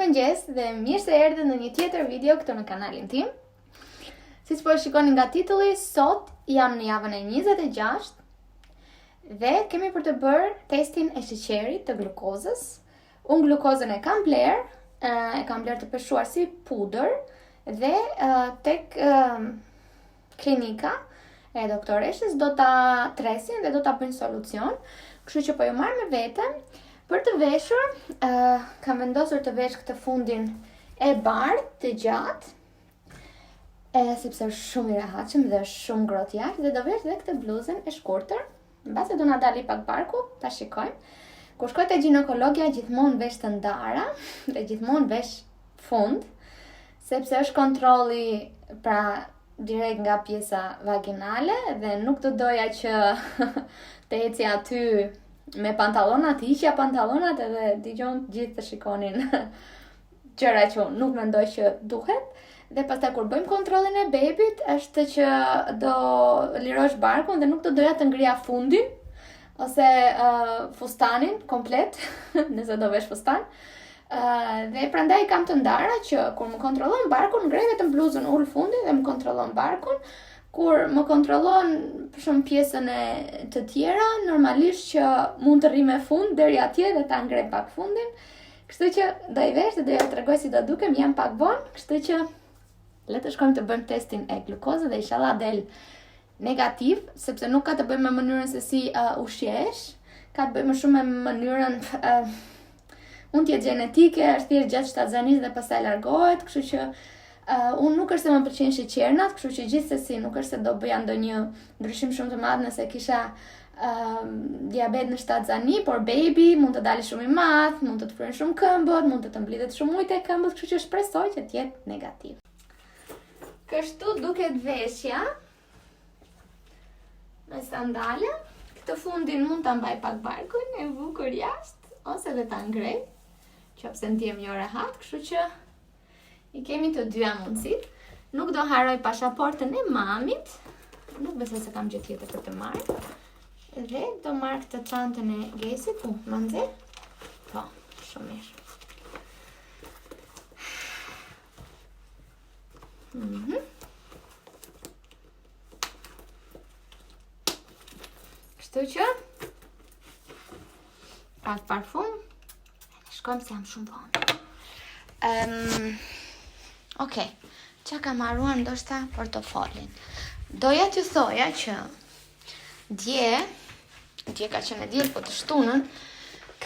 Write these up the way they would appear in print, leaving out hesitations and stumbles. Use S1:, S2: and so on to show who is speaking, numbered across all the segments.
S1: mëngjes dhe mirë se erdhët në një tjetër video këtu në kanalin tim. Siç po e shikoni nga titulli, sot jam në javën e 26 dhe kemi për të bërë testin e sheqerit të glukozës. Unë glukozën e kam bler të peshuar si pudër dhe tek klinika e doktoreshës do ta tresin dhe do ta bëjnë solucion. Kështu që po ju marr me vete. Për të veshur, kam vendosur të vesh këtë fundin e bardhë të gjatë, sepse është shumë i rehatshëm dhe është shumë ngrohtë jashtë, dhe do vesh dhe këtë bluzën e shkurtër. Mbase do na dali pak barku, ta shikojmë. Kur shkoj te ginekologja gjithmonë vesh të ndara dhe gjithmonë vesh fund, sepse është kontrolli pra direkt nga pjesa vaginale dhe nuk do doja që të eci aty me pantallonat, hiqja pantallonat edhe dëgjon gjithë të shikonin gjëra që nuk mendoj që duhet. Dhe pastaj kur bëjmë kontrollin e bebit, është që do lirosh barkun dhe nuk do doja të ngrija fundin ose fustanin komplet, nëse do vesh fustan. Dhe prandaj kam të ndara që kur më kontrollon barkun, ngrej vetëm bluzën, ul fundin dhe më kontrollon barkun. Kur më kontrollon për shumë pjesën e të tjera, normalisht që mund të rri me fund deri atje dhe ta ngrej pak fundin. Kështu që do i vesh dhe do ja tregoj si do dukem, jam pak vonë, kështu që le të shkojmë të bëjmë testin e glukozës dhe inshallah del negativ, sepse nuk ka të bëjmë me mënyrën se si ushqesh, ka të bëjmë shumë me mënyrën mund të jetë gjenetike, është thjesht gjatë shtatzanisë dhe pastaj largohet, kështu që unë nuk është se më pëlqejnë sheqernat, kështu që gjithsesi nuk është se do bëja ndonjë ndryshim shumë të madh nëse kisha diabet në shtatzani, por baby mund të dalë shumë i madh, mund të fryhen shumë këmbët, mund të mblidhet shumë ujë te këmbët, kështu që shpresoj që të jetë negativ. Kështu duket veshja me sandale. Këtë fundin mund ta mbaj pak barkun e bukur jashtë ose dhe ta ngrej, qofse ndjem jo rehat, kështu që i kemi të dyja mundësit. Nuk do haroj pasaportën e mamit, nuk besoj se kam gjë tjetër për të marrë. Dhe do marr këtë çantën e Gesit, më nxe? Po, shumë mirë. Kështu që pak parfum, shkojmë se jam shumë vonë. Okej, që ka marruar ndoshta portofolin. Doja t'ju thoja që dje ka qenë diel, po të shtunën,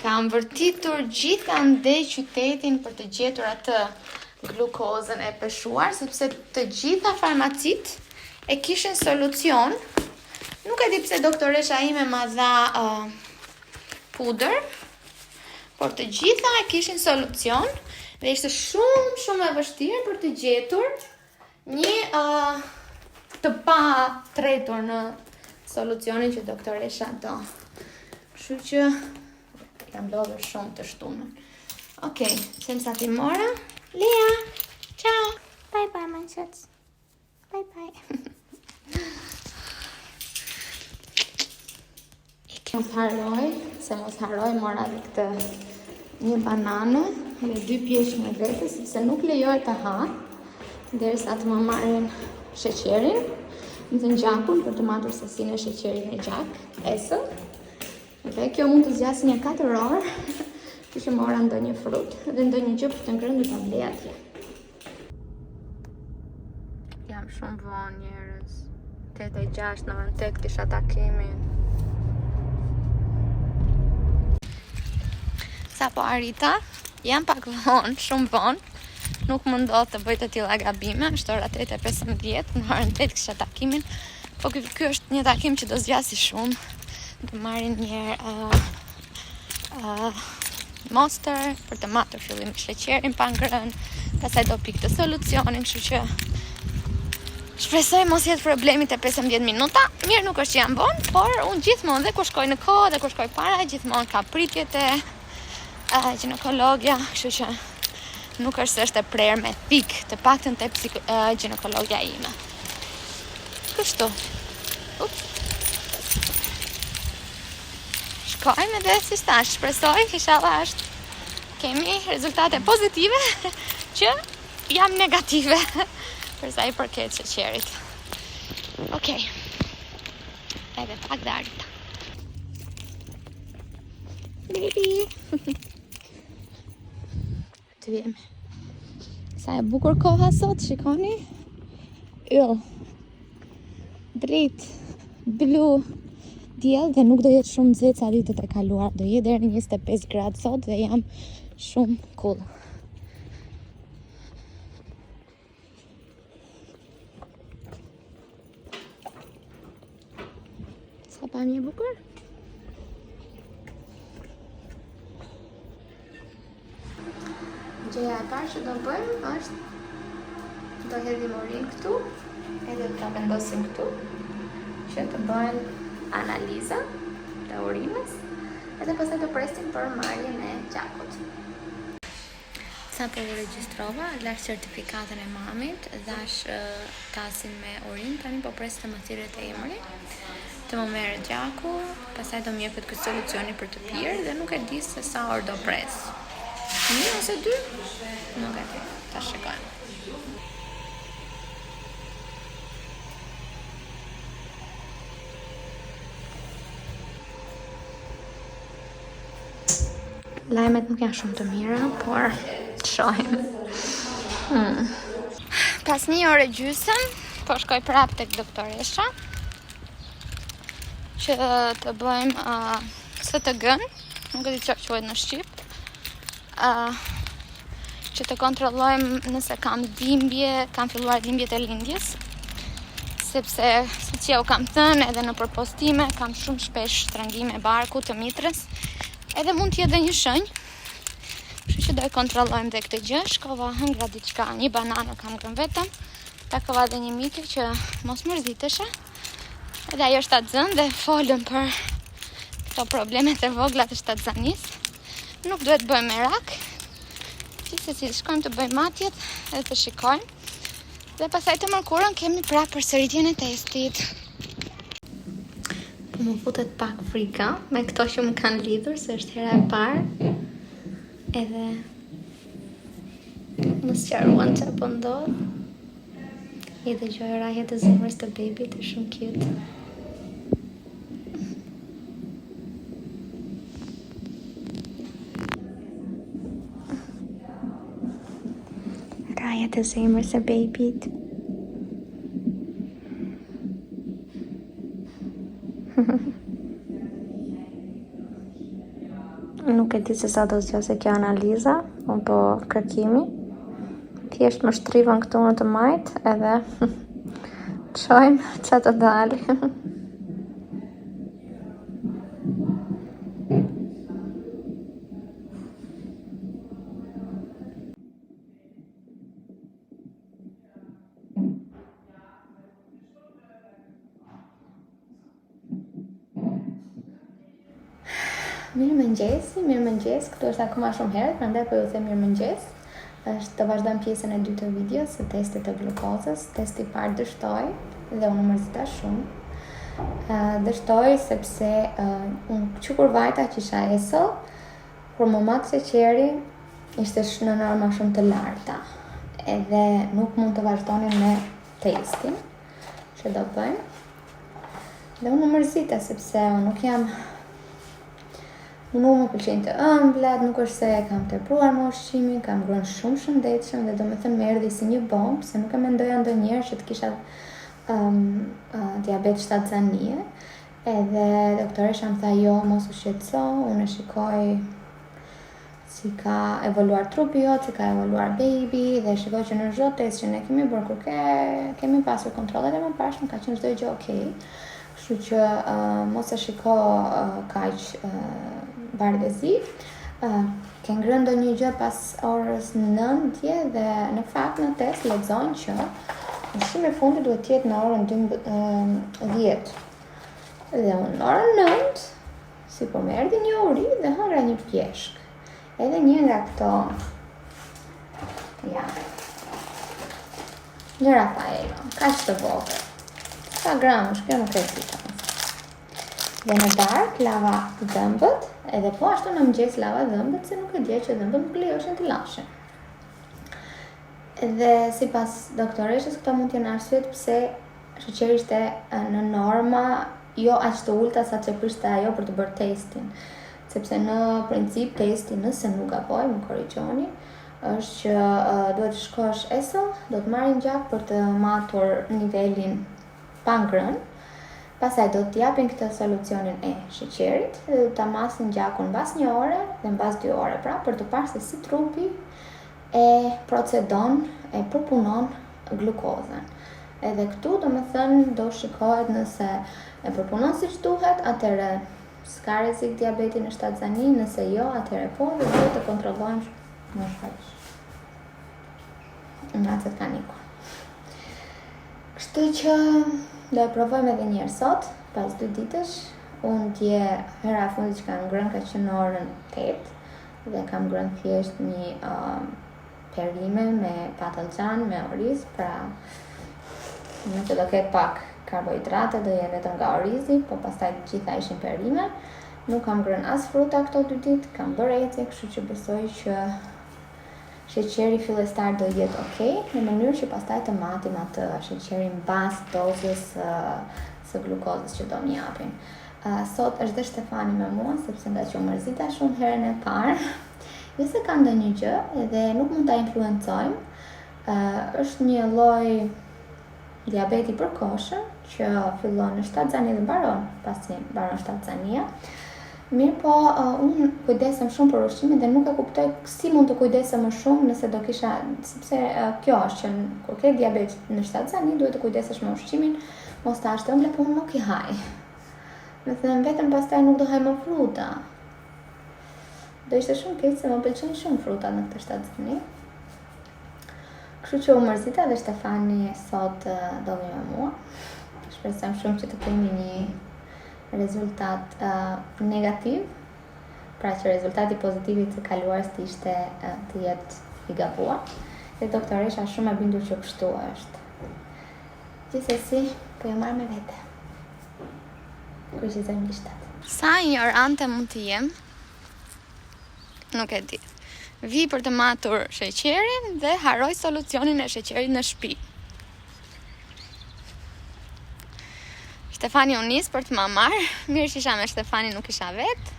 S1: kam vërtitur gjithandej qytetin për të gjetur atë glukozën e peshuar, sepse të gjitha farmacit e kishin solucion. Nuk e di pse doktoresha ime ma dha pudër, por të gjitha e kishin solucion. Dhe ishte shumë e vështirë për të gjetur një të pa tretur në solucionin që doktoresha do. Kështu që jam lodhur shumë të shtunën. Okej, sem sa ti mora? Lea, ciao! Bye bye, my shots. Bye bye. Mos harroj, mora dhe këtë një banane dhe 2 pjesë me vete, sepse nuk lejohet të ha derisa të më marrin sheqerin në të gjakun për të matur sasinë e sheqerit në gjak, esën. Dhe kjo mund të zgjasë një 4 orë, që mora ndonjë frut dhe ndonjë gjë për të ngrënë ta blej atje. Jam shumë vonë njerëz. 8:06 kisha takimin. Sa po arrita, jam pak vonë, shumë vonë. Nuk më ndodh të bëj të tilla gabime, është ora 8:15, në orën 8 kisha takimin. Po ky është një takim që do zgjasi shumë. Do marrin një Monster për të matur fillim sheqerin pa ngrënë, pastaj do pik të solucionin, kështu që shpresoj mos jetë problemi te 15 minuta. Mirë, nuk është që jam vonë, por unë gjithmonë dhe kur shkoj në kohë dhe kur shkoj para, gjithmonë ka pritje te ginekologja, kështu që nuk është se është e prerë me pik, të paktën te ginekologja ime. Kështu. Shkojmë dhe si stash, shpresoj, inshallah është kemi rezultate pozitive që jam negative për sa i përket sheqerit. Okej. Edhe pak darita. Baby. Të vjemi. Sa e bukur koha sot, shikoni. Yll. Dritë. Blu. Diell dhe nuk do jetë shumë nxehtë sa ditët e kaluara. Do jetë deri në 25 gradë sot dhe jam shumë cool. Sa pa një bukur? Gjëja e parë që do bëjmë është do hedhim urin këtu, edhe do ta vendosim këtu, që të bëhen analiza të urinës, edhe pastaj do presim për marrjen e gjakut. Sa po u regjistrova, lash certifikatën e mamit, dash tasin me urinë, tani po pres të më thirret e emri, të më merret gjaku, pastaj do më jepet ky solucioni për të pirë dhe nuk e di se sa orë do pres. 1 ose 2? Nuk e di, ta shikojmë. Lajmet nuk janë shumë të mira, por shohim. Pas 1 ore gjysmë, po shkoj prap tek doktoresha që të bëjmë STG-n, nuk e di çfarë quhet në shqip. Që të kontrollojmë nëse kam dhimbje, kam filluar dhimbjet e lindjes, sepse siç ja u kam thënë edhe në përpostime, kam shumë shpesh shtrëngime barku të mitrës. Edhe mund t'jetë dhe një shenjë, kështu që do e kontrollojmë dhe këtë gjë. Shkova hëngra diçka, një bananë kam ngrënë vetëm, takova dhe një mike që mos mërziteshe. Edhe ajo shtatzën dhe folëm për këto problemet e vogla të shtatzanis. Nuk duhet bëjmë merak, gjithsesi shkojmë të bëjmë matjet edhe të shikojmë. Dhe pastaj të mërkurën kemi prapë përsëritjen e testit. Po më futet pak frika me këto që më kanë lidhur, se është hera e parë. Edhe më sqaruan që po ndodh. I dëgjoj rajhet e zemrës të bebit, është shumë cute. Rajhet e zemrës e bebit. Nuk e di se sa do zgjasë kjo analiza, unë po kërkimi. Thjesht më shtrivën këtu në të majtë edhe qojmë që të dalë. Mirëmëngjes, këtu është akoma shumë herët, prandaj po ju them mirëmëngjes. Është të vazhdojmë pjesën e dytë të videos së testit të glukozës. Testi i parë dështoi dhe unë mërzita shumë. Dështoi sepse unë çukur vajta që isha esëll, kur më mak sheqeri ishte në norma shumë të larta. Edhe nuk mund të vazhdonin me testin që do bëjmë. Dhe unë mërzita sepse unë nuk jam nuk më pëlqejnë të ëmblat, nuk është se kam tepruar me ushqimin, kam ngrënë shumë shëndetshëm dhe domethënë më erdhi si një bombë, se nuk e mendoja ndonjëherë që të kisha diabet shtatzanie. Edhe doktoresha më tha jo, mos u shqetëso, unë e shikoj si ka evoluar trupi jot, si ka evoluar baby, dhe shikoj që në çdo test që ne kemi bërë kur kemi pasur kontrollet e mëparshme, ka qenë çdo gjë okay. Kështu që mos e shiko kaq bardhëzi. Ke ngrënë ndonjë gjë pas orës 9 dhe në fakt në test lexojnë që ushqimi i fundit duhet të jetë në orën 10. Dhe unë në orën 9, si po më erdhi një uri dhe hëngra një pjeshk. Edhe një nga këto një Rafaelo, kaq të vogël. Sa gramë, kjo nuk e di. Dhe në darkë lava dhëmbët, edhe po ashtu në mëngjes lava dhëmbët, se nuk e dje që dhëmbët nuk lejoshin të lashin. Dhe sipas doktoreshës, këto mund të jenë arsyet pse sheqeri ishte në norma jo aq të ulta sa që prishte ajo për të bërë testin. Sepse në princip testi, nëse nuk gaboj, më korrigjoni, është që duhet të shkosh ESO, do të marrin gjak për të matur nivelin pa ngrënë. Pastaj do të japin këtë solucionin e sheqerit dhe do ta masin gjakun mbas 1 ore dhe mbas 2 ore, pra për të parë se si trupi e procedon, e përpunon glukozën. Edhe këtu do shikohet nëse e përpunon siç duhet, atëherë s'ka rrezik diabeti në shtatzani, nëse jo, atëherë po, dhe duhet të kontrollojmë më shpesh. Nga që ka nikon. Kështu që do e provojmë edhe njerë sot, pas 2 ditësh. Unë dje hera fundit që kam ngrënë ka qenë në orën 8 dhe kam ngrënë thjesht një perime me patlıcan, me oriz, pra në që do ketë pak karbohidrate, do jenë vetëm nga orizi, po pastaj gjitha ishin perime. Nuk kam ngrënë as fruta këto 2 ditë, kam bërë ece, kështu që besoj që sheqeri fillestar do jetë okay, në mënyrë që pastaj të matim atë sheqerin mbas dozës së glukozës që do më japin. Sot është dhe Shtefani me mua, sepse nga që u mërzita shumë herën e parë, jo se ka ndonjë gjë edhe nuk mund ta influencojmë. Është një lloj diabeti përkohshëm që fillon në shtatzani dhe mbaron pasi mbaron shtatzania. Mirë po, unë kujdesem shumë për ushqimin dhe nuk e kuptoj si mund të kujdesem më shumë nëse do kisha, sepse kjo është që kur ke diabet në shtatzani duhet të kujdesesh me ushqimin, mos ta ashtë ëmbël, po unë nuk i haj. Me thënë vetëm pastaj nuk do haj më fruta. Do ishte shumë keq se më pëlqejnë shumë frutat në këtë shtatzani. Kështu që u mërzita dhe Shtefani sot do vi me mua. Shpresojmë shumë që të kemi një rezultat negativ, pra që rezultati pozitiv i të kaluarës të ishte të jetë i gabuar. Dhe doktoresha shumë e bindur që kështu është. Gjithsesi, po jo marrë me vete. Kushizojmë gishtat. Sa ignorante mund të jem? Nuk e di. Vi për të matur sheqerin dhe haroj solucionin e sheqerit në shtëpi. Shtefani u nis për të ma marrë, mirë që isha me Shtefani, nuk isha vetë.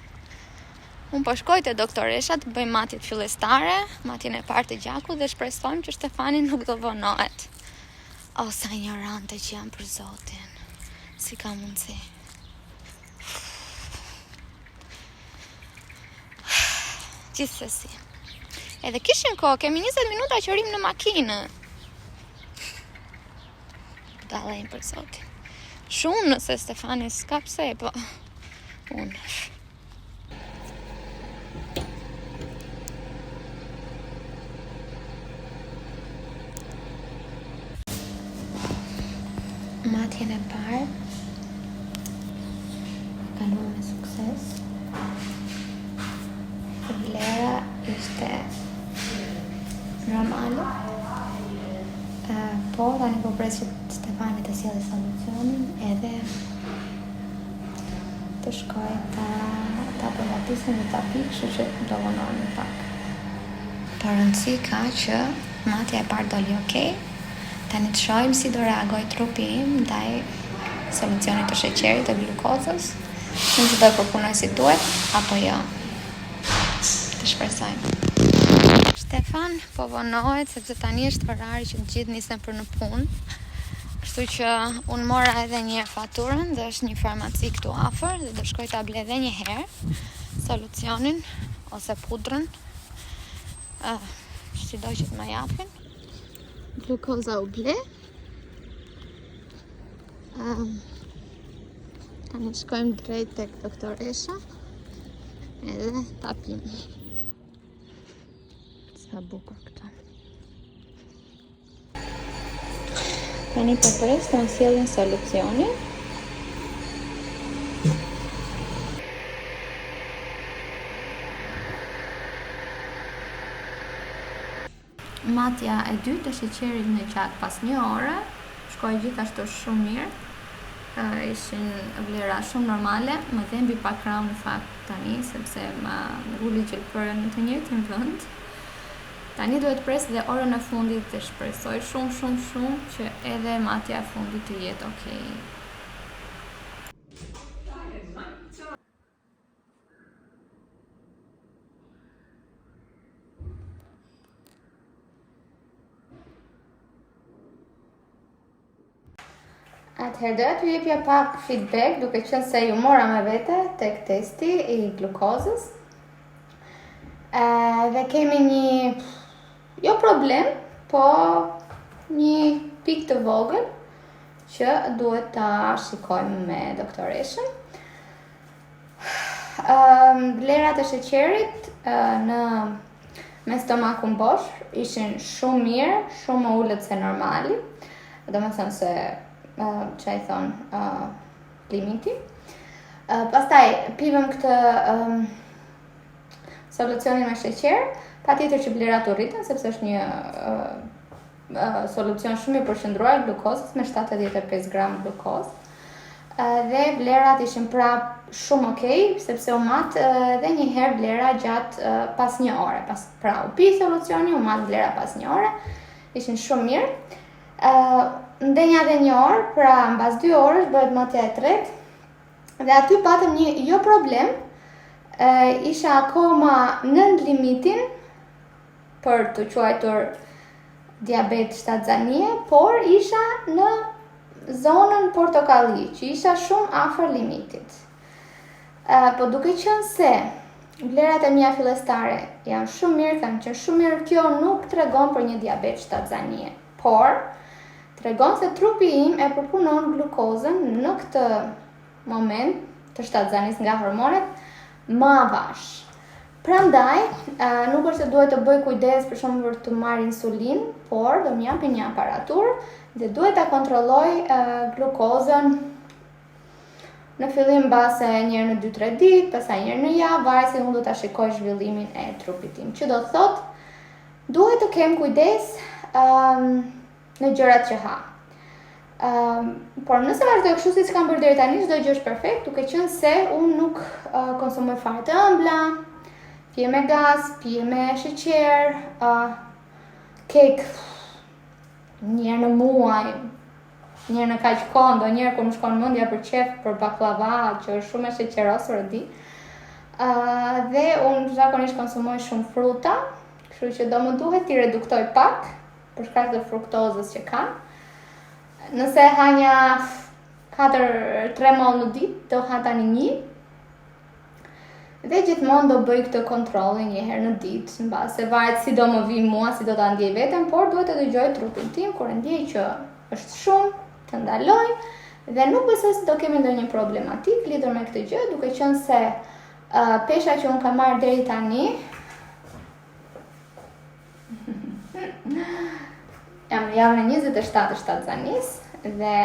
S1: Unë po shkoj te doktoresha të bëj matjet fillestare, matjen e parë të gjakut dhe shpresojmë që Shtefani nuk do vonohet. O, sa ignorante që jam për Zotin. Si ka mundësi. Gjithsesi. Edhe kishim kohë, kemi 20 minuta që rim në makinë. Dalejmë për Zotin. Shumë nëse Stefani s'ka pse, po unë. Matjen e parë kaluam me sukses. Vlera ishte normale. Po, tani po pres që Stefani të sjellë solucionin edhe të shkoj ta përgatisim dhe ta pikë, kështu që do vonohem një pak. Po rëndësi ka që matja e parë doli okay. Tani të shohim si do reagoj trupi im ndaj solucionit të sheqerit të glukozës, nëse do e përpunoj si duhet apo jo. Të shpresojmë. Stefan po vonohet sepse tani është orari që të gjithë nisen për në punë. Kështu që unë mora edhe një faturën dhe është një farmaci këtu afër dhe do shkoj ta blej edhe një herë solucionin ose pudrën. Çdo që të më japin. Glukoza u ble. Tani shkojmë drejt tek doktoresha edhe ta pimë. Sa bukur këto. Tani po pres të më sjellin solucionin. Matja e dytë të sheqerit në gjak pas 1 ore, shkoi gjithashtu shumë mirë. ishin vlera shumë normale, më dhembi pak krau në fakt tani, sepse ma ngulli gjelpërën në të njëjtin vend. Tani duhet pres dhe orën e fundit dhe shpresoj shumë që edhe matja e fundit të jetë okej. Atëherë doja t'ju jepja pak feedback, duke qenë se ju mora me vete tek testi I glukozës. Dhe kemi një, jo problem, po një pikë të vogël që duhet ta shikojmë me doktoreshën. Vlerat e sheqerit me stomakun bosh ishin shumë mirë, shumë më ullët se normali. Do më thënë se që I thonë limiti. Pastaj, pivëm këtë solucionin me sheqer, pa tjetër që vlerat u rritën, sepse është një solucion shumë I përshëndruar glukozës me 75 gram glukosë. Dhe vlerat ishin prap shumë okej, sepse u matë dhe njëherë vlera gjatë pas një ore. Pra u pi solucioni, u matë vlera pas një ore, ishin shumë mirë. Ndenja dhe një orë, pra mbas 2 orësh bëhet matja e tretë, dhe aty patëm një jo problem, isha akoma nën limitin për të quajtur diabet shtatzanie, por isha në zonën portokalli, që isha shumë afër limitit. Po duke qenë se vlerat e mia fillestare janë shumë mirë, kanë qenë shumë mirë, kjo nuk tregon për një diabet shtatzanie, por tregon se trupi im e përpunon glukozën në këtë moment të shtatzanis nga hormonet më avash. Prandaj, nuk është se duhet të bëj kujdes për shembull për të marrë insulin, por do më japi një aparaturë dhe duhet ta kontrolloj glukozën në fillim base njërë në 2-3 ditë, pastaj njërë në javë, varet se unë do ta shikoj zhvillimin e trupit tim. Që do të thotë, duhet të kem kujdes në gjërat që ha. Por nëse vazhdoj kështu siç kam bërë deri tani, çdo gjë është perfekt, duke qenë se unë nuk konsumoj fare të ëmbla, pije me gaz, pije me sheqer, kek njërë në muaj, njërë në kaq kohë, ndonjëherë kur më shkon mendja për qef, për baklava, që është shumë e sheqerosur e di. Dhe unë zakonisht konsumoj shumë fruta, kështu që do më duhet t'i reduktoj pak për shkak të fruktozës që kanë. Nëse hanja 3 mollë në ditë, do ha tani 1. Dhe gjithmonë do bëj këtë kontrollin një herë në ditë, në bazë se varet si do më vi mua, si do ta ndjej veten, por duhet të dëgjoj trupin tim kur e ndjej që është shumë, të ndaloj dhe nuk besoj se do kemi ndonjë problematik lidhur me këtë gjë, duke qenë se pesha që unë kam marrë deri tani jam në javën e 27 të shtatzanis dhe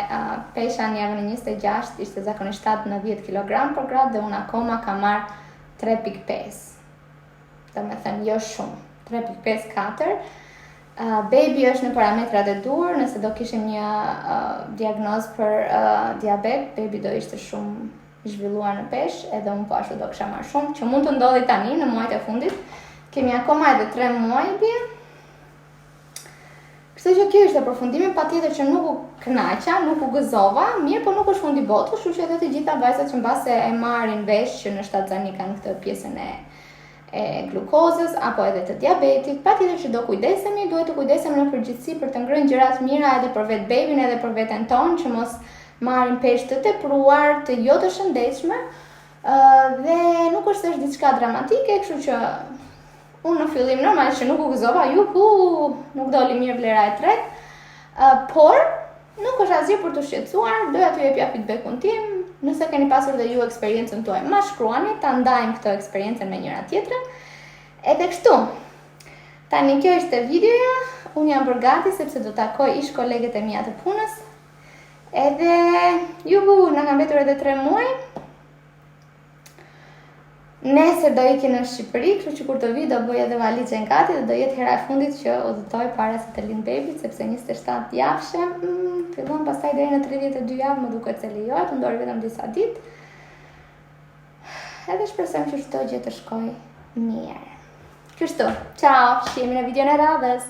S1: pesha në javën e 26 ishte zakonisht 17 kg për gratë dhe unë akoma kam marrë 3.5. Do me thënë jo shumë, 3.5-4. Baby është në parametrat e duhur, nëse do kishim një diagnozë për diabet, baby do ishte shumë zhvilluar në peshë, edhe unë po ashtu do kisha marrë shumë, që mund të ndodhi tani në muajt e fundit. Kemi akoma edhe 3 muaj bie. Kështu që kjo ishte përfundimi, patjetër që nuk u kënaqa, nuk u gëzova, mirë, po nuk është fundi botës, kështu që edhe të gjitha vajzat që mbase e marrin vesh që në shtatzani kanë këtë pjesën e glukozës apo edhe të diabetit, patjetër që do kujdesemi, duhet të kujdesemi në përgjithësi për të ngrënë gjërat mira edhe për vetë bebin edhe për veten tonë, që mos marrin peshë të tepruar, të jo të shëndetshme, dhe nuk është thjesht diçka dramatike, kështu që unë në fillim normal që nuk u gëzova, nuk doli mirë vlera e tretë, por nuk është asgjë për të shqetësuar, doja t'ju jepja feedbackun tim, nëse keni pasur dhe ju eksperiencën tuaj, ma shkruani, ta ndajmë këtë eksperiencën me njëra tjetrën. Edhe kështu. Tani kjo ishte videoja, unë jam përgati sepse do takoj ish kolegët e mia të punës. Edhe na kanë mbetur edhe 3 muaj. Nesër do iki në Shqipëri, kështu që kur të vi do bëj edhe valizën gati dhe do jetë hera e fundit që udhëtoj para se të lind bebi, sepse 27 javëshe, fillon pastaj deri në 32 javë më duket se lejohet, më dori vetëm disa ditë. Edhe shpresojmë që çdo gjë të shkojë mirë. Kështu, ciao, shihemi në videon e radhës.